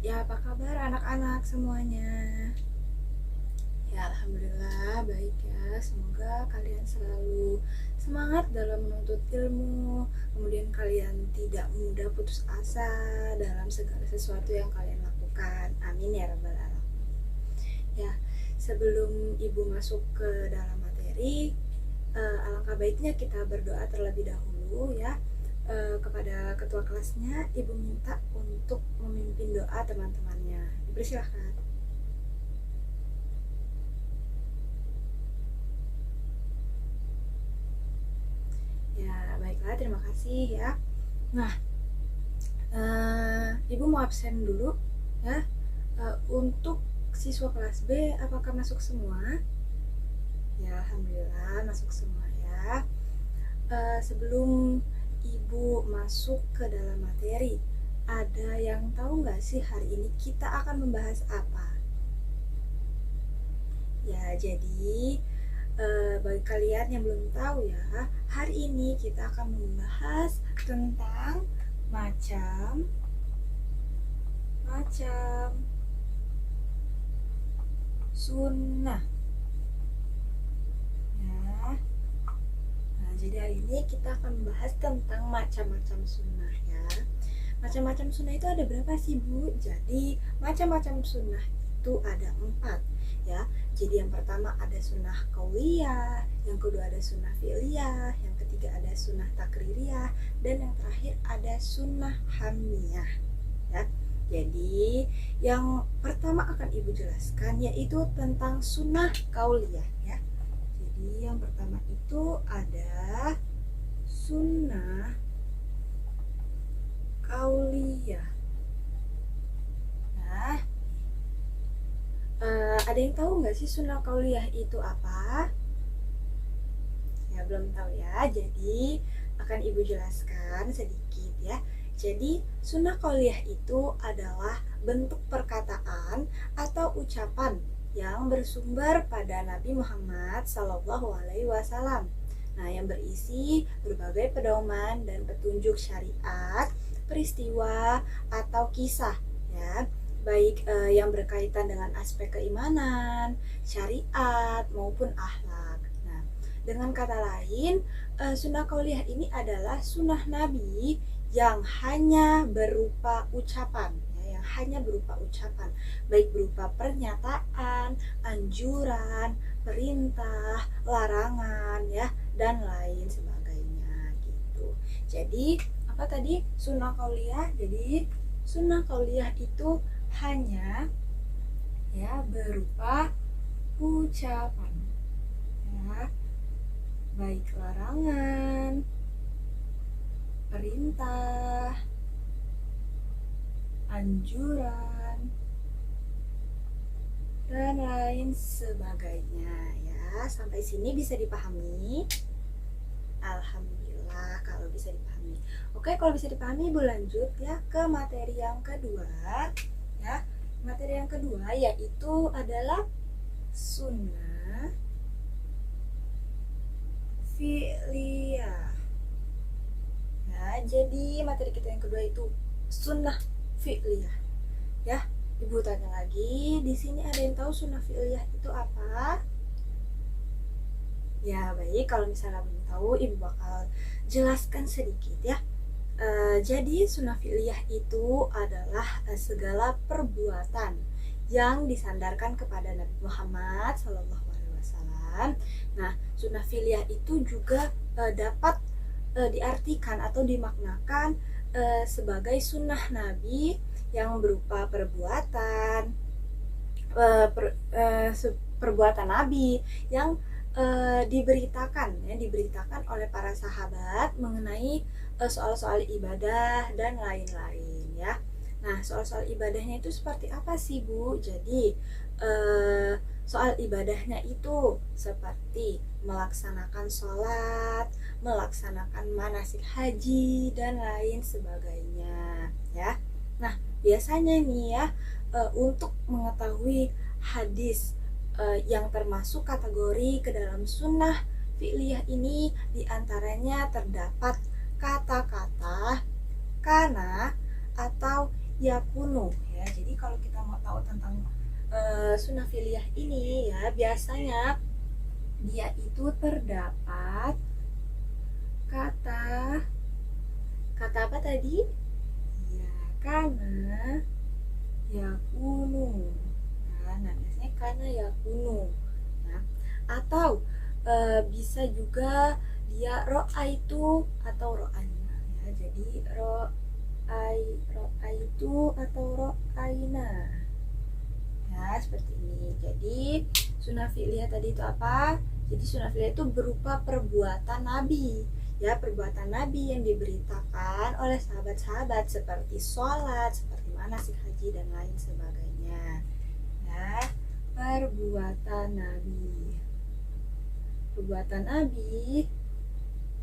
Ya, apa kabar anak-anak semuanya? Ya, alhamdulillah baik ya. Semoga kalian selalu semangat dalam menuntut ilmu. Kemudian kalian tidak mudah putus asa dalam segala sesuatu yang kalian lakukan. Amin ya rabbal alamin. Ya, sebelum Ibu masuk ke dalam materi, alangkah baiknya kita berdoa terlebih dahulu ya. Kepada ketua kelasnya, Ibu minta untuk memimpin doa teman-temannya. Dipersilahkan. Ya, baiklah, terima kasih ya. Nah, Ibu mau absen dulu ya. Untuk siswa kelas B, apakah masuk semua? Ya, alhamdulillah masuk semua ya. Sebelum Ibu masuk ke dalam materi, ada yang tahu nggak sih hari ini kita akan membahas apa? Ya, jadi bagi kalian yang belum tahu ya, hari ini kita akan membahas tentang macam sunnah ya. Nah, jadi hari ini kita akan membahas tentang macam-macam sunnah ya. Macam-macam sunnah itu ada berapa sih Bu? Jadi macam-macam sunnah itu ada 4 ya. Jadi yang pertama ada sunnah qauliyah, yang kedua ada sunnah fi'liyah, yang ketiga ada sunnah takririyah, dan yang terakhir ada sunnah hamiyah ya. Jadi yang pertama akan Ibu jelaskan yaitu tentang sunnah qauliyah ya. Jadi yang pertama itu ada sunnah qauliyah. Nah, ada yang tahu nggak sih sunnah qauliyah itu apa? Ya, belum tahu ya. Jadi akan Ibu jelaskan sedikit ya. Jadi sunnah qauliyah itu adalah bentuk perkataan atau ucapan yang bersumber pada Nabi Muhammad SAW. Nah, yang berisi berbagai pedoman dan petunjuk syariat, peristiwa atau kisah ya, baik yang berkaitan dengan aspek keimanan, syariat maupun akhlak. Nah, dengan kata lain, sunnah qauliyah ini adalah sunnah Nabi yang hanya berupa ucapan ya, yang hanya berupa ucapan, baik berupa pernyataan, anjuran, perintah, larangan ya, dan lain sebagainya gitu. Jadi apa tadi sunnah qauliyah? Jadi sunnah qauliyah itu hanya ya berupa ucapan ya, baik larangan, perintah, anjuran, dan lain sebagainya ya. Sampai sini bisa dipahami? Alhamdulillah kalau bisa dipahami. Oke, kalau bisa dipahami Ibu lanjut ya ke materi yang kedua ya. Materi yang kedua yaitu adalah sunnah fi'liyah. Nah, jadi materi kita yang kedua itu sunnah fi'liyah. Ya, Ibu tanya lagi, di sini ada yang tahu sunnah fi'liyah itu apa? Ya, baik, kalau misalnya belum tahu, Ibu bakal jelaskan sedikit ya. Jadi sunnah fi'liyah itu adalah segala perbuatan yang disandarkan kepada Nabi Muhammad SAW. Nah, sunnah fi'liyah itu juga dapat diartikan atau dimaknakan sebagai sunnah Nabi yang berupa perbuatan perbuatan Nabi yang diberitakan oleh para sahabat mengenai soal-soal ibadah dan lain-lain ya. Nah, soal-soal ibadahnya itu seperti apa sih Bu? Jadi soal ibadahnya itu seperti melaksanakan sholat, melaksanakan manasik haji dan lain sebagainya ya. Nah, biasanya nih ya, untuk mengetahui hadis yang termasuk kategori ke dalam sunnah fi'liyah ini, diantaranya terdapat kata-kata kana atau yakunu ya. jadi kalau kita mau tahu tentang sunnah fi'liyah ini ya, biasanya dia itu terdapat kata apa tadi? Ya, karena yakunu. Nah, biasanya karena yakunu. Ya. Atau bisa juga dia ro'aitu atau ro'aina. Ya, jadi ro'aitu atau ro'aina. Ya, seperti ini. Jadi sunnah fi'liyah tadi itu apa? Jadi sunnah fi'liyah itu berupa perbuatan Nabi. Ya, perbuatan Nabi yang diberitakan oleh sahabat-sahabat seperti sholat, seperti manasik haji dan lain sebagainya. Ya, perbuatan Nabi. Perbuatan Nabi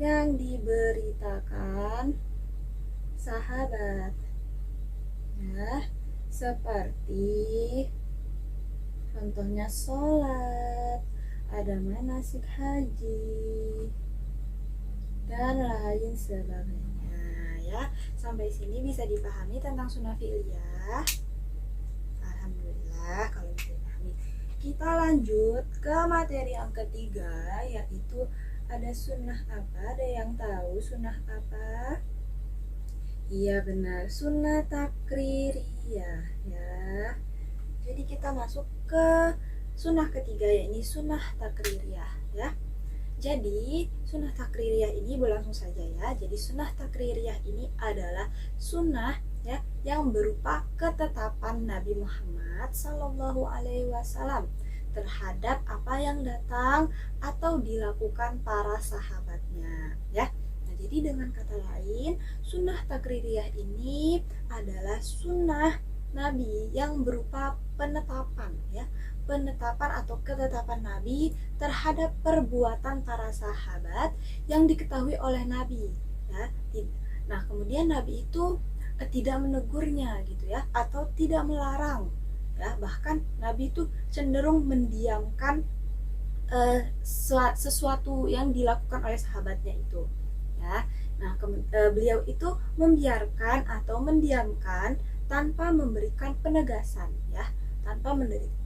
yang diberitakan sahabat. Ya, seperti contohnya sholat, ada manasik haji, dan lain sebagainya ya. Sampai sini bisa dipahami tentang sunnah fi'liyah. Alhamdulillah kalau bisa dipahami. Kita lanjut ke materi yang ketiga, yaitu ada sunnah apa? Ada yang tahu sunnah apa? Iya benar, sunnah takririyah ya. Jadi kita masuk ke sunnah ketiga, yaitu sunnah takririyah ya. Jadi sunnah takririyah ini berlangsung saja ya. Jadi sunnah takririyah ini adalah sunnah ya yang berupa ketetapan Nabi Muhammad Sallallahu Alaihi Wasallam terhadap apa yang datang atau dilakukan para sahabatnya ya. Nah, jadi dengan kata lain, sunnah takririyah ini adalah sunnah Nabi yang berupa penetapan ya, penetapan atau ketetapan Nabi terhadap perbuatan para sahabat yang diketahui oleh Nabi ya. Nah, kemudian Nabi itu tidak menegurnya gitu ya, atau tidak melarang ya, bahkan Nabi itu cenderung mendiamkan sesuatu yang dilakukan oleh sahabatnya itu ya. Nah, beliau itu membiarkan atau mendiamkan tanpa memberikan penegasan ya, tanpa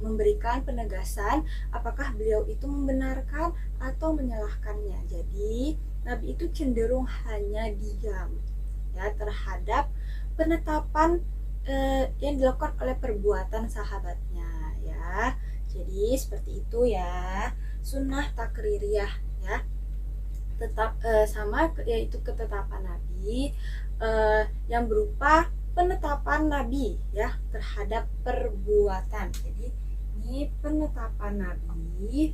memberikan penegasan apakah beliau itu membenarkan atau menyalahkannya. Jadi Nabi itu cenderung hanya diam ya terhadap penetapan yang dilakukan oleh perbuatan sahabatnya ya. Jadi seperti itu ya sunnah takririyah ya. Tetap sama yaitu ketetapan Nabi yang berupa penetapan Nabi ya terhadap perbuatan. Jadi ini penetapan Nabi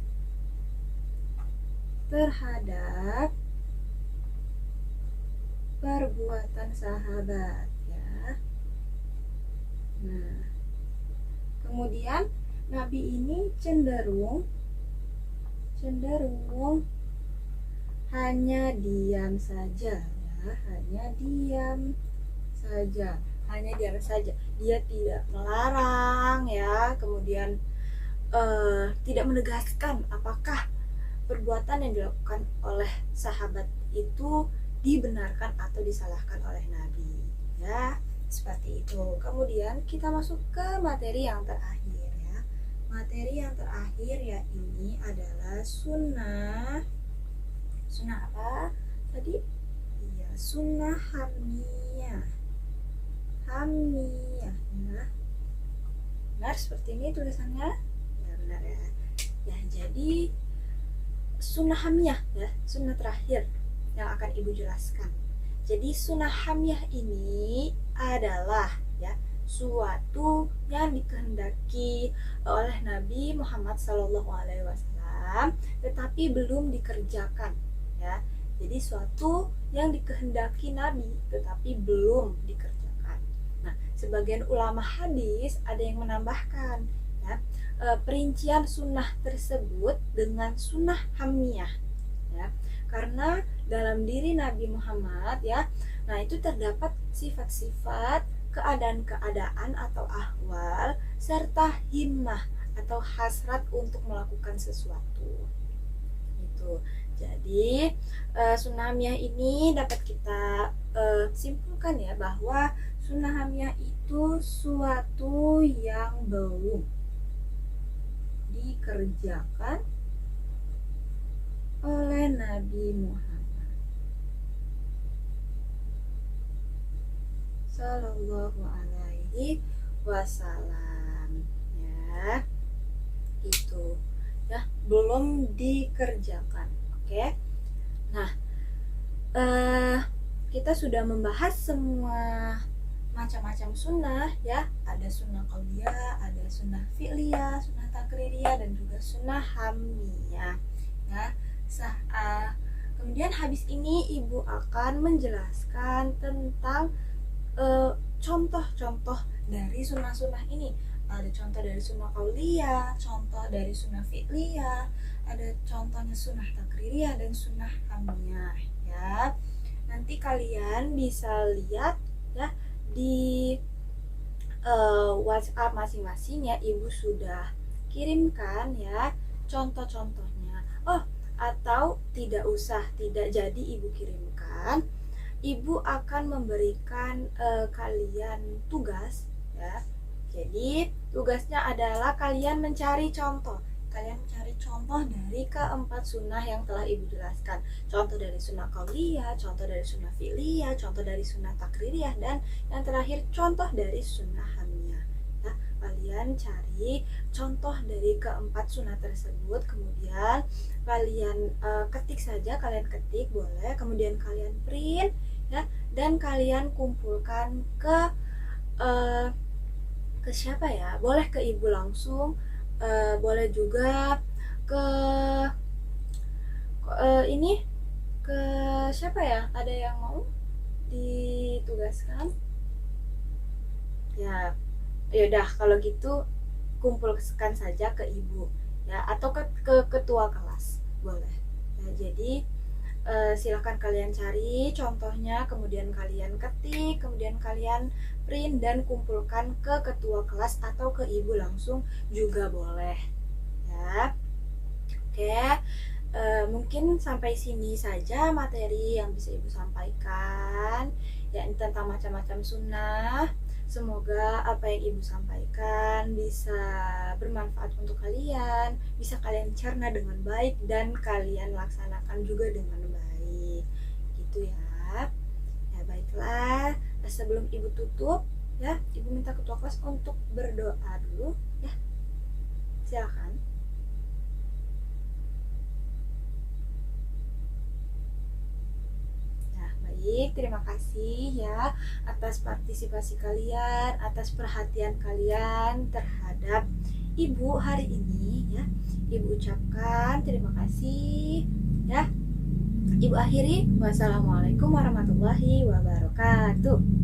terhadap perbuatan sahabat ya. Nah, kemudian Nabi ini cenderung hanya diam saja ya, hanya diam saja. Dia tidak melarang ya, kemudian tidak menegaskan apakah perbuatan yang dilakukan oleh sahabat itu dibenarkan atau disalahkan oleh Nabi ya, seperti itu. Kemudian kita masuk ke materi yang terakhir ya. Materi yang terakhir ya ini adalah sunnah apa tadi? Iya, sunnah hamniyah ya. Benar seperti ini tulisannya ya, benar ya. Ya, jadi sunnah hamiyah ya, sunnah terakhir yang akan ibu jelaskan. Jadi sunnah hamiyah ini adalah ya suatu yang dikehendaki oleh Nabi Muhammad SAW tetapi belum dikerjakan ya. Jadi suatu yang dikehendaki Nabi tetapi belum dikerjakan. Nah, sebagian ulama hadis ada yang menambahkan ya perincian sunnah tersebut dengan sunnah hamiyah ya, karena dalam diri Nabi Muhammad ya, nah itu terdapat sifat-sifat, keadaan-keadaan atau ahwal serta himmah atau hasrat untuk melakukan sesuatu itu. Jadi sunnah hamiyah ini dapat kita simpulkan ya bahwa Sunnah hamiyah itu suatu yang belum dikerjakan oleh Nabi Muhammad Sallallahu Alaihi Wasallam, ya, itu ya, belum dikerjakan. Oke. Nah, kita sudah membahas semua macam-macam sunnah, ya. Ada sunnah qauliyah, ada sunnah fi'liyah, sunnah takririyah, dan juga sunnah hamiyah, ya. Kemudian habis ini ibu akan menjelaskan tentang contoh-contoh dari sunnah-sunnah ini. Ada contoh dari sunnah qauliyah, contoh dari sunnah fi'liyah, ada contohnya sunnah takririyah dan sunnah hamiyah, ya. Nanti kalian bisa lihat ya di WhatsApp masing-masing, ya. Ibu sudah kirimkan ya contoh-contohnya. Atau tidak jadi ibu kirimkan. Ibu akan memberikan kalian tugas, ya. Jadi tugasnya adalah kalian mencari contoh. Kalian mencari contoh dari keempat sunnah yang telah ibu jelaskan. Contoh dari sunnah qauliyah, contoh dari sunnah fi'liyah, contoh dari sunnah takririyah, dan yang terakhir contoh dari sunnah hamiyah. Nah, kalian cari contoh dari keempat sunnah tersebut, kemudian kalian ketik saja, kalian ketik boleh, kemudian kalian print, ya, dan kalian kumpulkan ke siapa ya? Boleh ke ibu langsung, boleh juga ke ini ke siapa ya? Ada yang mau ditugaskan? Ya, yaudah kalau gitu kumpulkan saja ke ibu, ya, atau ke ketua kelas boleh. Ya, jadi silahkan kalian cari contohnya, kemudian kalian ketik, kemudian kalian print dan kumpulkan ke ketua kelas atau ke ibu langsung juga boleh, ya. Oke, mungkin sampai sini saja materi yang bisa ibu sampaikan, ya, tentang macam-macam sunnah. Semoga apa yang ibu sampaikan bisa bermanfaat untuk kalian, bisa kalian cerna dengan baik dan kalian laksanakan juga dengan baik, gitu ya. Ya, baiklah. Sebelum ibu tutup, ya, ibu minta ketua kelas untuk berdoa dulu, ya. Silakan. Baik, terima kasih ya atas partisipasi kalian, atas perhatian kalian terhadap ibu hari ini, ya. Ibu ucapkan terima kasih, ya. Ibu akhiri, wassalamualaikum warahmatullahi wabarakatuh.